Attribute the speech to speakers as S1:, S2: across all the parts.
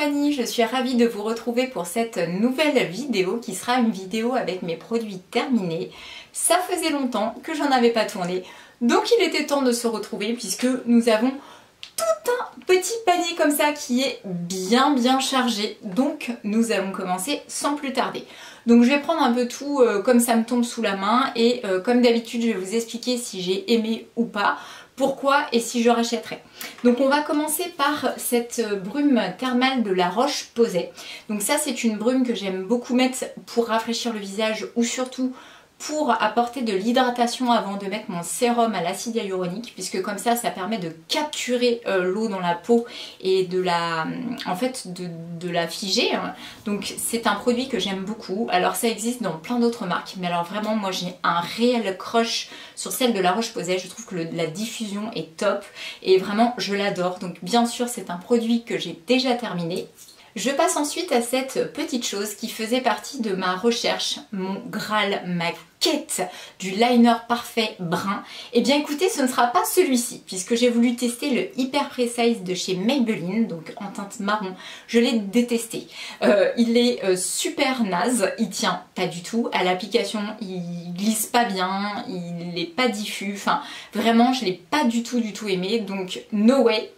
S1: Mélanie, je suis ravie de vous retrouver pour cette nouvelle vidéo qui sera une vidéo avec mes produits terminés. Ça faisait longtemps que j'en avais pas tourné, donc il était temps de se retrouver puisque nous avons tout un petit panier comme ça qui est bien chargé. Donc nous allons commencer sans plus tarder. Donc je vais prendre un peu tout comme ça me tombe sous la main et comme d'habitude je vais vous expliquer si j'ai aimé ou pas, pourquoi et si je rachèterai. Donc on va commencer par cette brume thermale de La Roche-Posay. Donc ça c'est une brume que j'aime beaucoup mettre pour rafraîchir le visage ou surtout pour apporter de l'hydratation avant de mettre mon sérum à l'acide hyaluronique, puisque comme ça permet de capturer l'eau dans la peau et de la, de la figer. Donc c'est un produit que j'aime beaucoup. Alors ça existe dans plein d'autres marques, mais alors vraiment moi j'ai un réel crush sur celle de La Roche-Posay. Je trouve que la diffusion est top et vraiment je l'adore. Donc bien sûr c'est un produit que j'ai déjà terminé. Je passe ensuite à cette petite chose qui faisait partie de ma recherche, mon Graal, ma quête du liner parfait brun. Et bien écoutez, ce ne sera pas celui-ci, puisque j'ai voulu tester le Hyper Precise de chez Maybelline, donc en teinte marron. Je l'ai détesté. Il est super naze, il tient pas du tout à l'application, il glisse pas bien, il n'est pas diffus, enfin vraiment je l'ai pas du tout aimé, donc no way.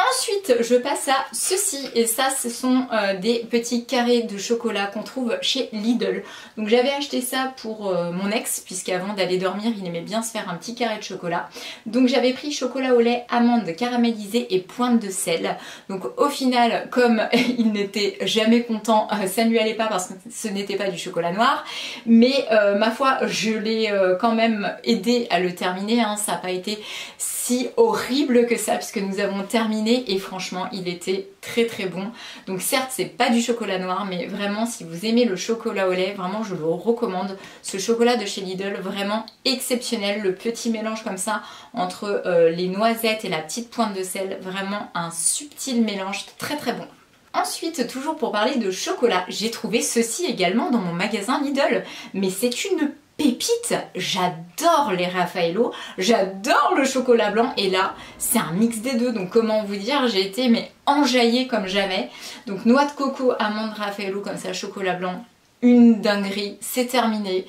S1: Ensuite, je passe à ceci, et ça ce sont des petits carrés de chocolat qu'on trouve chez Lidl. Donc j'avais acheté ça pour mon ex, puisqu'avant d'aller dormir, il aimait bien se faire un petit carré de chocolat. Donc j'avais pris chocolat au lait, amande caramélisée et pointe de sel. Donc au final, comme il n'était jamais content, ça ne lui allait pas parce que ce n'était pas du chocolat noir. Mais ma foi, je l'ai quand même aidé à le terminer, hein. Ça n'a pas été si horrible que ça, puisque nous avons terminé et franchement il était très bon. Donc certes c'est pas du chocolat noir, mais vraiment si vous aimez le chocolat au lait, vraiment je le recommande. Ce chocolat de chez Lidl, vraiment exceptionnel. Le petit mélange comme ça entre les noisettes et la petite pointe de sel, vraiment un subtil mélange très bon. Ensuite, toujours pour parler de chocolat, j'ai trouvé ceci également dans mon magasin Lidl, mais c'est une pépite. J'adore les Raffaello, j'adore le chocolat blanc et là c'est un mix des deux, donc comment vous dire, j'ai été mais enjaillée comme jamais. Donc noix de coco, amande Raffaello comme ça, chocolat blanc, une dinguerie, c'est terminé.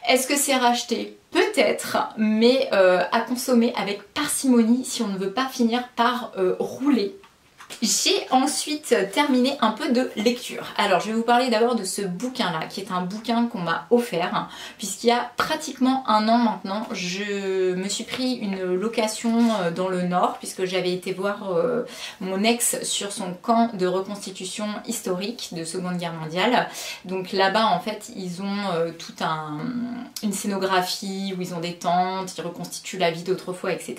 S1: Est-ce que c'est racheté? Peut-être, mais à consommer avec parcimonie si on ne veut pas finir par rouler. J'ai ensuite terminé un peu de lecture. Alors je vais vous parler d'abord de ce bouquin là, qui est un bouquin qu'on m'a offert, puisqu'il y a pratiquement un an maintenant, je me suis pris une location dans le Nord, puisque j'avais été voir mon ex sur son camp de reconstitution historique de Seconde Guerre mondiale. Donc là-bas en fait ils ont toute une scénographie où ils ont des tentes, ils reconstituent la vie d'autrefois, etc.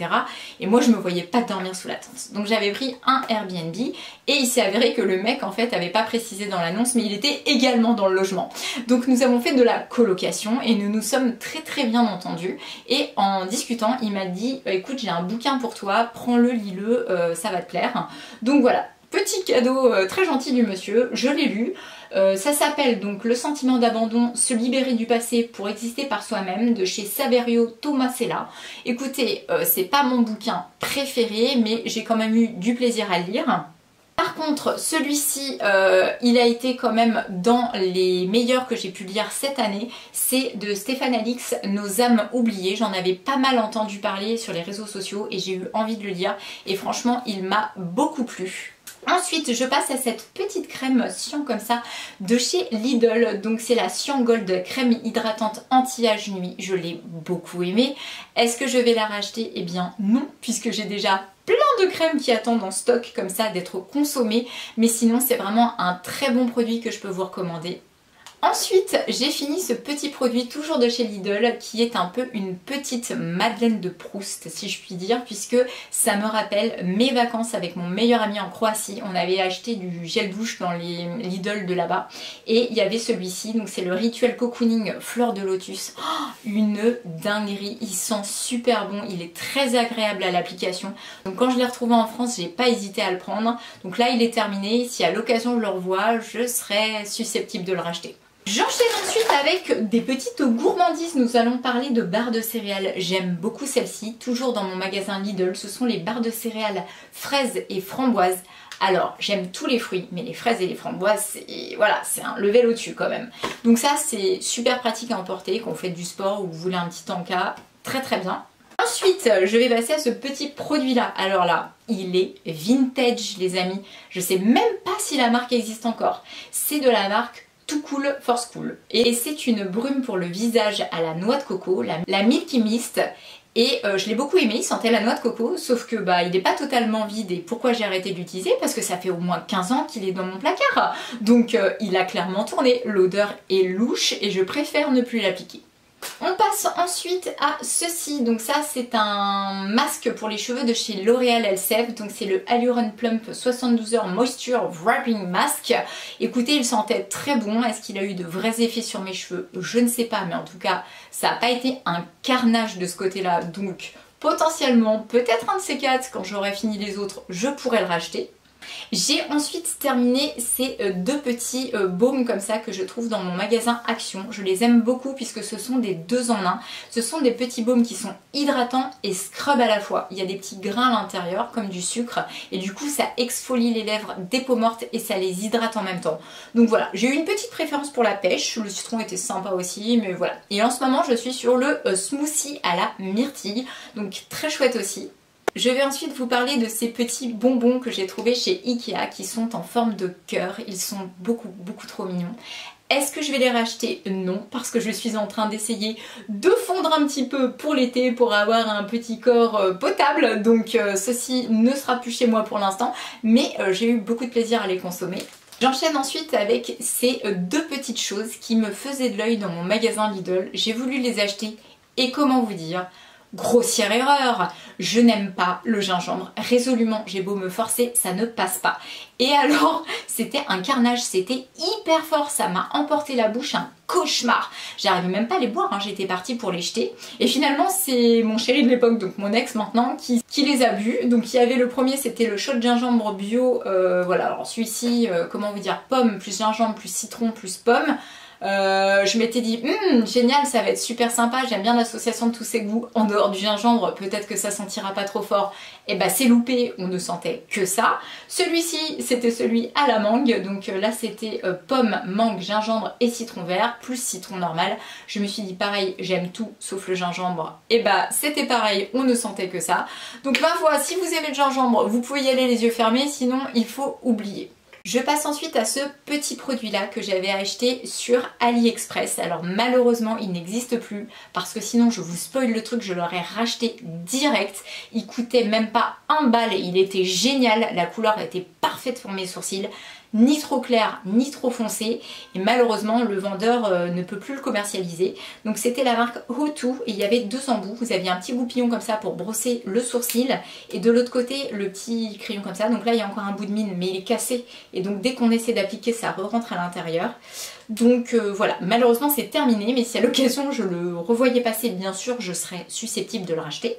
S1: Et moi je me voyais pas dormir sous la tente. Donc j'avais pris un Airbnb. Et il s'est avéré que le mec en fait avait pas précisé dans l'annonce, mais il était également dans le logement. Donc nous avons fait de la colocation et nous nous sommes très bien entendus. Et en discutant, il m'a dit écoute, j'ai un bouquin pour toi, prends-le, lis-le, ça va te plaire. Donc voilà, petit cadeau très gentil du monsieur, je l'ai lu. Ça s'appelle donc Le sentiment d'abandon, se libérer du passé pour exister par soi-même, de chez Saverio Tomasella. Écoutez, c'est pas mon bouquin préféré, mais j'ai quand même eu du plaisir à le lire. Par contre, celui-ci, il a été quand même dans les meilleurs que j'ai pu lire cette année. C'est de Stéphane Alix, Nos âmes oubliées. J'en avais pas mal entendu parler sur les réseaux sociaux et j'ai eu envie de le lire. Et franchement, il m'a beaucoup plu. Ensuite, je passe à cette petite crème Cyan comme ça de chez Lidl. Donc c'est la Cyan Gold crème hydratante anti-âge nuit. Je l'ai beaucoup aimée. Est-ce que je vais la racheter? Eh bien non, puisque j'ai déjà plein de crèmes qui attendent en stock comme ça d'être consommées. Mais sinon c'est vraiment un très bon produit que je peux vous recommander. Ensuite, j'ai fini ce petit produit toujours de chez Lidl qui est un peu une petite Madeleine de Proust si je puis dire, puisque ça me rappelle mes vacances avec mon meilleur ami en Croatie. On avait acheté du gel douche dans les Lidl de là-bas et il y avait celui-ci, donc c'est le Rituel Cocooning Fleur de Lotus. Oh, une dinguerie, il sent super bon, il est très agréable à l'application. Donc quand je l'ai retrouvé en France, j'ai pas hésité à le prendre. Donc là il est terminé, si à l'occasion je le revois, je serais susceptible de le racheter. J'enchaîne ensuite avec des petites gourmandises. Nous allons parler de barres de céréales. J'aime beaucoup celles-ci, toujours dans mon magasin Lidl. Ce sont les barres de céréales fraises et framboises Alors j'aime tous les fruits, mais les fraises et les framboises, voilà, c'est un level au-dessus quand même. Donc ça c'est super pratique à emporter quand vous faites du sport ou vous voulez un petit tanka, très très bien. Ensuite, je vais passer à ce petit produit là. Alors là, il est vintage les amis. Je sais même pas si la marque existe encore. C'est de la marque Too Cool for School. Et c'est une brume pour le visage à la noix de coco, la Milky Mist. Et je l'ai beaucoup aimé, il sentait la noix de coco, sauf que bah il n'est pas totalement vide. Et pourquoi j'ai arrêté de l'utiliser? Parce que ça fait au moins 15 ans qu'il est dans mon placard. Donc il a clairement tourné, l'odeur est louche et je préfère ne plus l'appliquer. On passe ensuite à ceci, donc ça c'est un masque pour les cheveux de chez L'Oréal Elseve, donc c'est le Hyaluron Plump 72 heures Moisture Wrapping Mask. Écoutez, il sentait très bon, est-ce qu'il a eu de vrais effets sur mes cheveux? Je ne sais pas, mais en tout cas ça n'a pas été un carnage de ce côté-là, donc potentiellement, peut-être un de ces quatre, quand j'aurai fini les autres, je pourrais le racheter. J'ai ensuite terminé ces deux petits baumes comme ça que je trouve dans mon magasin Action. Je les aime beaucoup puisque ce sont des 2 en 1. Ce sont des petits baumes qui sont hydratants et scrub à la fois. Il y a des petits grains à l'intérieur comme du sucre et du coup ça exfolie les lèvres des peaux mortes et ça les hydrate en même temps. Donc voilà, j'ai eu une petite préférence pour la pêche. Le citron était sympa aussi, mais voilà. Et en ce moment je suis sur le smoothie à la myrtille, donc très chouette aussi. Je vais ensuite vous parler de ces petits bonbons que j'ai trouvés chez Ikea qui sont en forme de cœur. Ils sont beaucoup trop mignons. Est-ce que je vais les racheter? Non, parce que je suis en train d'essayer de fondre un petit peu pour l'été pour avoir un petit corps potable. Donc ceci ne sera plus chez moi pour l'instant, mais j'ai eu beaucoup de plaisir à les consommer. J'enchaîne ensuite avec ces deux petites choses qui me faisaient de l'œil dans mon magasin Lidl. J'ai voulu les acheter et comment vous dire? Grossière erreur, je n'aime pas le gingembre, résolument, j'ai beau me forcer, ça ne passe pas. Et alors, c'était un carnage, c'était hyper fort, ça m'a emporté la bouche, un cauchemar. J'arrivais même pas à les boire, hein, j'étais partie pour les jeter. Et finalement, c'est mon chéri de l'époque, donc mon ex maintenant, qui les a bu. Donc il y avait le premier, c'était le shot de gingembre bio, voilà, alors celui-ci, comment vous dire, pomme plus gingembre plus citron plus pomme. Je m'étais dit génial, ça va être super sympa, j'aime bien l'association de tous ces goûts en dehors du gingembre, peut-être que ça sentira pas trop fort. Et bah c'est loupé, on ne sentait que ça. Celui-ci c'était celui à la mangue, donc là c'était pomme, mangue, gingembre et citron vert plus citron normal. Je me suis dit pareil, j'aime tout sauf le gingembre, et bah c'était pareil, on ne sentait que ça. Donc ma foi, si vous aimez le gingembre vous pouvez y aller les yeux fermés, sinon il faut oublier. Je passe ensuite à ce petit produit là que j'avais acheté sur AliExpress. Alors malheureusement il n'existe plus parce que sinon je vous spoil le truc, je l'aurais racheté direct. Il coûtait même pas 1 balle et il était génial, la couleur était parfaite pour mes sourcils. Ni trop clair ni trop foncé et malheureusement le vendeur ne peut plus le commercialiser. Donc c'était la marque Hotu et il y avait 2 embouts. Vous aviez un petit goupillon comme ça pour brosser le sourcil et de l'autre côté le petit crayon comme ça. Donc là il y a encore un bout de mine mais il est cassé et donc dès qu'on essaie d'appliquer ça rentre à l'intérieur. Donc voilà, malheureusement c'est terminé, mais si à l'occasion je le revoyais passer, bien sûr je serais susceptible de le racheter.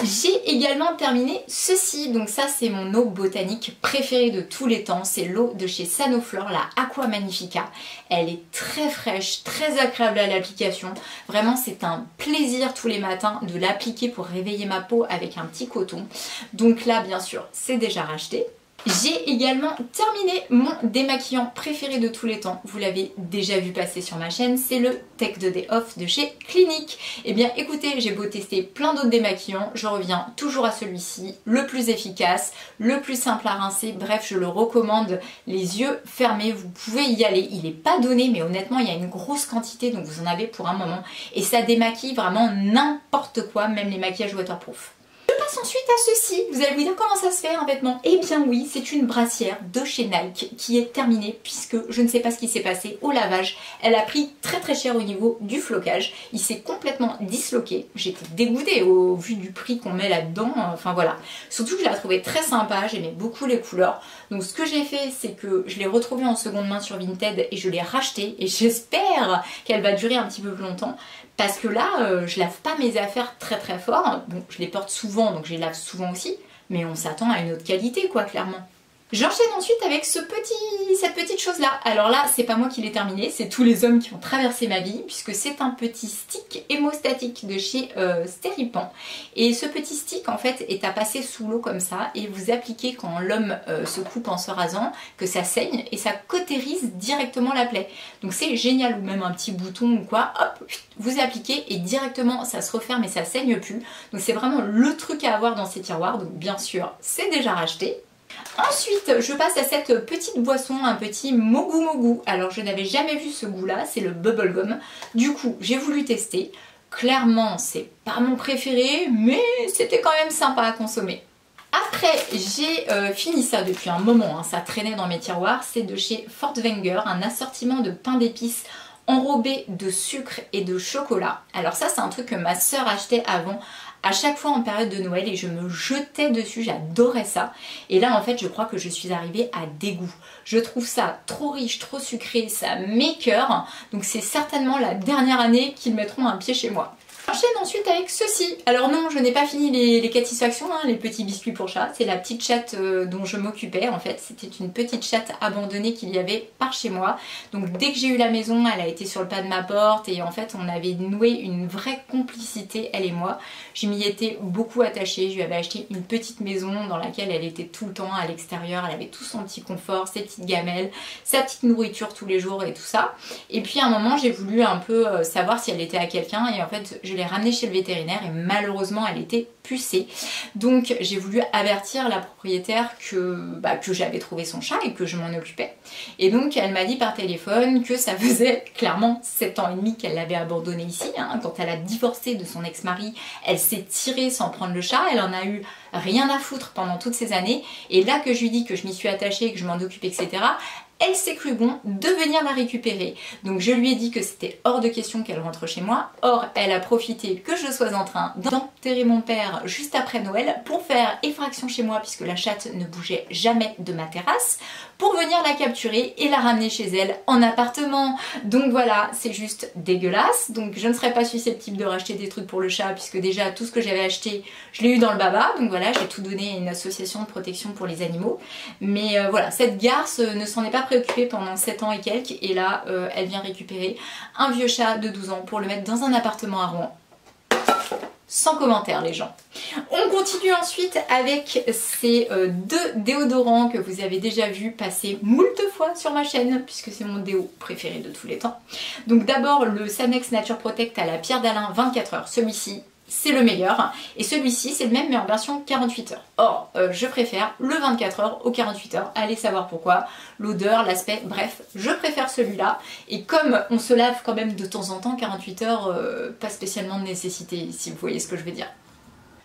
S1: J'ai également terminé ceci, donc ça c'est mon eau botanique préférée de tous les temps, c'est l'eau de chez Sanoflore, la Aqua Magnifica. Elle est très fraîche, très agréable à l'application, vraiment c'est un plaisir tous les matins de l'appliquer pour réveiller ma peau avec un petit coton. Donc là bien sûr c'est déjà racheté. J'ai également terminé mon démaquillant préféré de tous les temps. Vous l'avez déjà vu passer sur ma chaîne, c'est le Take the Day Off de chez Clinique. Et bien écoutez, j'ai beau tester plein d'autres démaquillants, je reviens toujours à celui-ci, le plus efficace, le plus simple à rincer. Bref, je le recommande les yeux fermés, vous pouvez y aller. Il n'est pas donné, mais honnêtement, il y a une grosse quantité, donc vous en avez pour un moment. Et ça démaquille vraiment n'importe quoi, même les maquillages waterproof. Je passe ensuite à ceci. Vous allez vous dire comment ça se fait un vêtement? Eh bien oui, c'est une brassière de chez Nike qui est terminée puisque je ne sais pas ce qui s'est passé au lavage. Elle a pris très cher au niveau du flocage. Il s'est complètement disloqué. J'étais dégoûtée au vu du prix qu'on met là-dedans. Enfin voilà. Surtout que je la trouvais très sympa. J'aimais beaucoup les couleurs. Donc ce que j'ai fait, c'est que je l'ai retrouvée en seconde main sur Vinted et je l'ai rachetée. Et j'espère qu'elle va durer un petit peu plus longtemps. Parce que là, je lave pas mes affaires très fort. Bon, je les porte souvent, donc je les lave souvent aussi. Mais on s'attend à une autre qualité, quoi, clairement. J'enchaîne ensuite avec cette petite chose là. Alors là, c'est pas moi qui l'ai terminé, c'est tous les hommes qui ont traversé ma vie, puisque c'est un petit stick hémostatique de chez Steripan. Et ce petit stick en fait est à passer sous l'eau comme ça, et vous appliquez quand l'homme se coupe en se rasant, que ça saigne, et ça cautérise directement la plaie. Donc c'est génial, ou même un petit bouton ou quoi, hop, vous appliquez et directement ça se referme et ça saigne plus. Donc c'est vraiment le truc à avoir dans ces tiroirs, donc bien sûr c'est déjà racheté. Ensuite, je passe à cette petite boisson, un petit Mogu Mogu. Alors, je n'avais jamais vu ce goût-là, c'est le bubblegum. Du coup, j'ai voulu tester. Clairement, c'est pas mon préféré, mais c'était quand même sympa à consommer. Après, j'ai fini ça depuis un moment, hein, ça traînait dans mes tiroirs. C'est de chez Furtwängler, un assortiment de pain d'épices enrobé de sucre et de chocolat. Alors ça, c'est un truc que ma sœur achetait avant, à chaque fois en période de Noël, et je me jetais dessus, j'adorais ça. Et là en fait je crois que je suis arrivée à dégoût. Je trouve ça trop riche, trop sucré, ça m'écœure. Donc c'est certainement la dernière année qu'ils mettront un pied chez moi. J'enchaîne ensuite avec ceci. Alors non, je n'ai pas fini les satisfactions, hein, les petits biscuits pour chat. C'est la petite chatte dont je m'occupais en fait. C'était une petite chatte abandonnée qu'il y avait par chez moi. Donc dès que j'ai eu la maison, elle a été sur le pas de ma porte et en fait on avait noué une vraie complicité, elle et moi. Je m'y étais beaucoup attachée. Je lui avais acheté une petite maison dans laquelle elle était tout le temps à l'extérieur. Elle avait tout son petit confort, ses petites gamelles, sa petite nourriture tous les jours et tout ça. Et puis à un moment j'ai voulu un peu savoir si elle était à quelqu'un et en fait je l'ai ramenée chez le vétérinaire et malheureusement elle était pucée. Donc j'ai voulu avertir la propriétaire que j'avais trouvé son chat et que je m'en occupais. Et donc elle m'a dit par téléphone que ça faisait clairement 7 ans et demi qu'elle l'avait abandonné ici. Hein. Quand elle a divorcé de son ex-mari, elle s'est tirée sans prendre le chat, elle en a eu rien à foutre pendant toutes ces années. Et là que je lui dis que je m'y suis attachée, que je m'en occupe, etc., elle s'est cru bon de venir la récupérer. Donc je lui ai dit que c'était hors de question qu'elle rentre chez moi. Or, elle a profité que je sois en train d'enterrer mon père juste après Noël pour faire effraction chez moi puisque la chatte ne bougeait jamais de ma terrasse, pour venir la capturer et la ramener chez elle en appartement. Donc voilà, c'est juste dégueulasse. Donc je ne serais pas susceptible de racheter des trucs pour le chat puisque déjà tout ce que j'avais acheté, je l'ai eu dans le baba. Donc voilà, j'ai tout donné à une association de protection pour les animaux. Mais voilà, cette garce ne s'en est pas préoccupée pendant 7 ans et quelques. Et là, elle vient récupérer un vieux chat de 12 ans pour le mettre dans un appartement à Rouen. Sans commentaire les gens. On continue ensuite avec ces deux déodorants que vous avez déjà vu passer moult fois sur ma chaîne puisque c'est mon déo préféré de tous les temps. Donc d'abord le Sanex Nature Protect à la pierre d'Alain 24 heures. Celui-ci c'est le meilleur et celui-ci c'est le même mais en version 48 heures. Or je préfère le 24 heures au 48 heures, allez savoir pourquoi, l'odeur, l'aspect, bref, je préfère celui-là et comme on se lave quand même de temps en temps, 48 heures, pas spécialement de nécessité si vous voyez ce que je veux dire.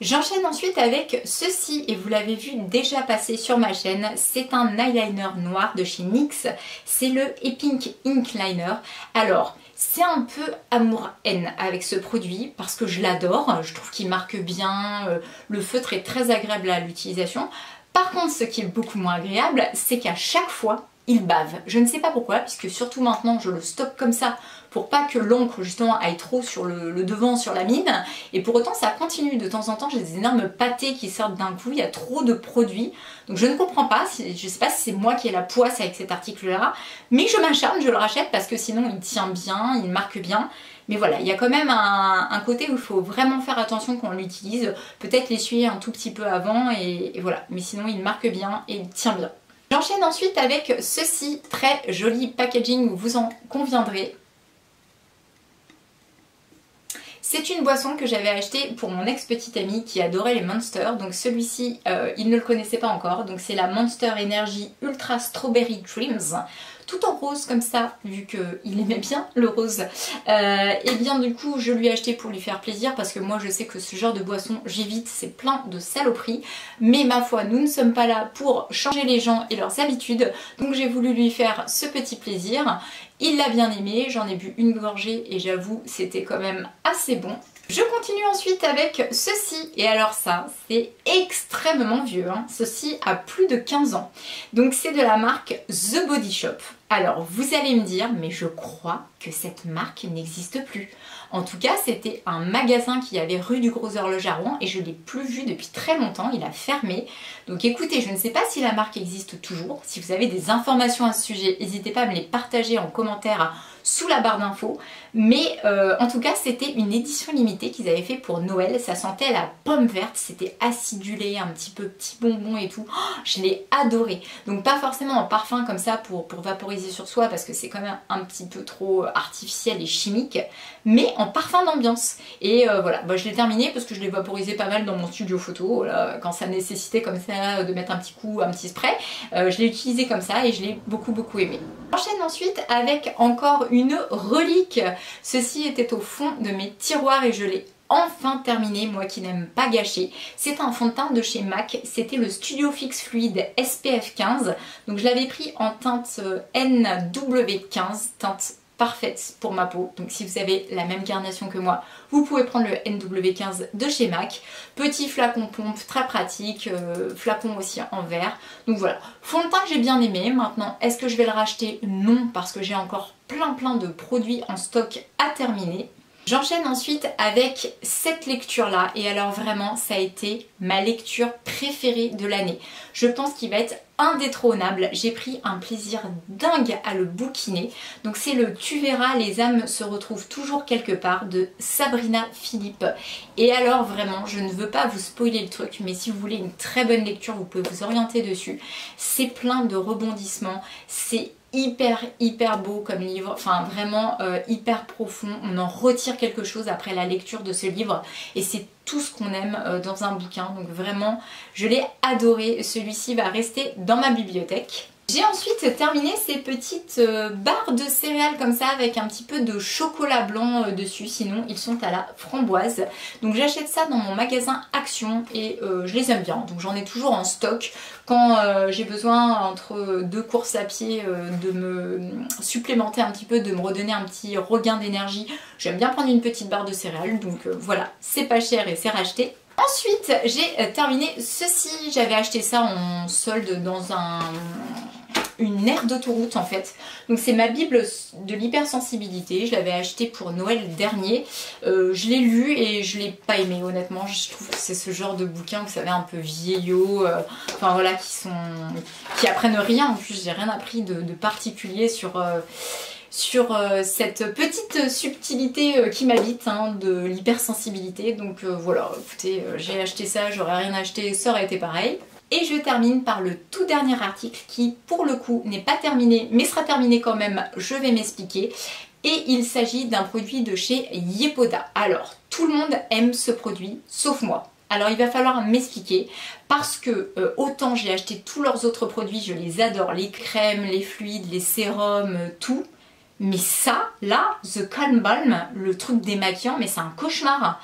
S1: J'enchaîne ensuite avec ceci et vous l'avez vu déjà passer sur ma chaîne, c'est un eyeliner noir de chez NYX, c'est le E-Pink Ink Liner. Alors c'est un peu amour-haine avec ce produit parce que je l'adore, je trouve qu'il marque bien, le feutre est très agréable à l'utilisation. Par contre ce qui est beaucoup moins agréable c'est qu'à chaque fois il bave. Je ne sais pas pourquoi puisque surtout maintenant je le stocke comme ça pour pas que l'encre justement aille trop sur le devant, sur la mine, et pour autant ça continue, de temps en temps j'ai des énormes pâtés qui sortent d'un coup, il y a trop de produits, donc je ne comprends pas, je sais pas si c'est moi qui ai la poisse avec cet article là, mais je m'acharne, je le rachète parce que sinon il tient bien, il marque bien, mais voilà, il y a quand même un côté où il faut vraiment faire attention quand on l'utilise, peut-être l'essuyer un tout petit peu avant, et voilà, mais sinon il marque bien et il tient bien. J'enchaîne ensuite avec ceci, très joli packaging, vous en conviendrez. C'est une boisson que j'avais achetée pour mon ex-petite amie qui adorait les Monster. Donc celui-ci, il ne le connaissait pas encore. Donc c'est la Monster Energy Ultra Strawberry Dreams. Tout en rose comme ça, vu qu'il aimait bien le rose. Et bien du coup, je lui ai acheté pour lui faire plaisir parce que moi je sais que ce genre de boisson, j'évite, c'est plein de saloperies. Mais ma foi, nous ne sommes pas là pour changer les gens et leurs habitudes. Donc j'ai voulu lui faire ce petit plaisir. Il l'a bien aimé, j'en ai bu une gorgée et j'avoue c'était quand même assez bon. Je continue ensuite avec ceci, et alors ça c'est extrêmement vieux, hein. Ceci a plus de 15 ans. Donc c'est de la marque The Body Shop. Alors vous allez me dire, mais je crois que cette marque n'existe plus. En tout cas, c'était un magasin qui avait rue du Gros Horloge à Rouen et je ne l'ai plus vu depuis très longtemps, il a fermé. Donc écoutez, je ne sais pas si la marque existe toujours. Si vous avez des informations à ce sujet, n'hésitez pas à me les partager en commentaire sous la barre d'infos. Mais en tout cas, c'était une édition limitée qu'ils avaient fait pour Noël. Ça sentait la pomme verte, c'était acidulé, un petit peu petit bonbon et tout. Oh, je l'ai adoré. Donc pas forcément en parfum comme ça pour vaporiser sur soi parce que c'est quand même un petit peu trop artificiel et chimique, mais en parfum d'ambiance. Et voilà, bah, je l'ai terminé parce que je l'ai vaporisé pas mal dans mon studio photo, voilà, quand ça nécessitait comme ça de mettre un petit coup, un petit spray. Je l'ai utilisé comme ça et je l'ai beaucoup aimé. J'enchaîne ensuite avec encore une relique. Ceci était au fond de mes tiroirs et je l'ai enfin terminé, moi qui n'aime pas gâcher. C'est un fond de teint de chez MAC, c'était le Studio Fix Fluide SPF 15. Donc je l'avais pris en teinte NW15, teinte parfaite pour ma peau. Donc si vous avez la même carnation que moi, vous pouvez prendre le NW15 de chez MAC. Petit flacon pompe, très pratique, flacon aussi en verre. Donc voilà, fond de teint que j'ai bien aimé. Maintenant, est-ce que je vais le racheter? Non, parce que j'ai encore plein de produits en stock à terminer. J'enchaîne ensuite avec cette lecture-là et alors vraiment ça a été ma lecture préférée de l'année. Je pense qu'il va être indétrônable, j'ai pris un plaisir dingue à le bouquiner. Donc c'est le Tu verras, les âmes se retrouvent toujours quelque part de Sabrina Philippe. Et alors vraiment, je ne veux pas vous spoiler le truc, mais si vous voulez une très bonne lecture, vous pouvez vous orienter dessus. C'est plein de rebondissements, c'est hyper beau comme livre, enfin vraiment hyper profond. On en retire quelque chose après la lecture de ce livre et c'est tout ce qu'on aime dans un bouquin. Donc vraiment, je l'ai adoré. Celui-ci va rester dans ma bibliothèque. J'ai ensuite terminé ces petites barres de céréales comme ça avec un petit peu de chocolat blanc dessus, sinon ils sont à la framboise. Donc j'achète ça dans mon magasin Action et je les aime bien, donc j'en ai toujours en stock quand j'ai besoin entre deux courses à pied de me supplémenter un petit peu, de me redonner un petit regain d'énergie. J'aime bien prendre une petite barre de céréales, donc voilà, c'est pas cher et c'est racheté. Ensuite, j'ai terminé ceci, j'avais acheté ça en solde dans une aire d'autoroute en fait. Donc c'est ma bible de l'hypersensibilité, je l'avais acheté pour Noël dernier. Je l'ai lu et je l'ai pas aimé honnêtement. Je trouve que c'est ce genre de bouquin, vous savez, un peu vieillot, enfin voilà, qui apprennent rien. En plus j'ai rien appris de particulier sur cette petite subtilité qui m'habite, hein, de l'hypersensibilité. Donc voilà, écoutez, j'ai acheté ça, j'aurais rien acheté, ça aurait été pareil. Et je termine par le tout dernier article qui, pour le coup, n'est pas terminé, mais sera terminé quand même, je vais m'expliquer. Et il s'agit d'un produit de chez Yepoda. Alors, tout le monde aime ce produit, sauf moi. Alors il va falloir m'expliquer parce que autant j'ai acheté tous leurs autres produits, je les adore, les crèmes, les fluides, les sérums, tout. Mais ça, là, The Calm Balm, le truc démaquillant, mais c'est un cauchemar.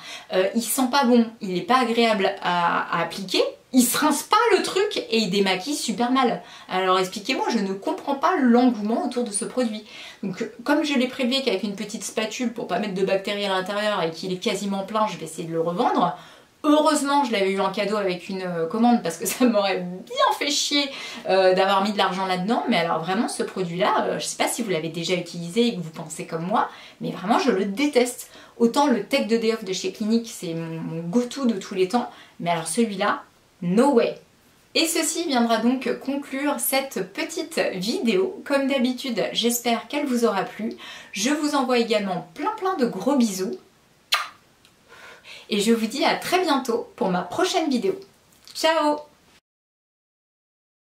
S1: Il sent pas bon, il n'est pas agréable à appliquer. Il se rince pas le truc et il démaquille super mal. Alors expliquez-moi, je ne comprends pas l'engouement autour de ce produit. Donc comme je l'ai prélevé qu'avec une petite spatule pour pas mettre de bactéries à l'intérieur et qu'il est quasiment plein, je vais essayer de le revendre. Heureusement, je l'avais eu en cadeau avec une commande parce que ça m'aurait bien fait chier d'avoir mis de l'argent là-dedans. Mais alors vraiment, ce produit-là, je sais pas si vous l'avez déjà utilisé et que vous pensez comme moi, mais vraiment, je le déteste. Autant le Tech de Day Off de chez Clinique, c'est mon go-to de tous les temps. Mais alors celui-là, no way! Et ceci viendra donc conclure cette petite vidéo. Comme d'habitude, j'espère qu'elle vous aura plu. Je vous envoie également plein de gros bisous. Et je vous dis à très bientôt pour ma prochaine vidéo. Ciao!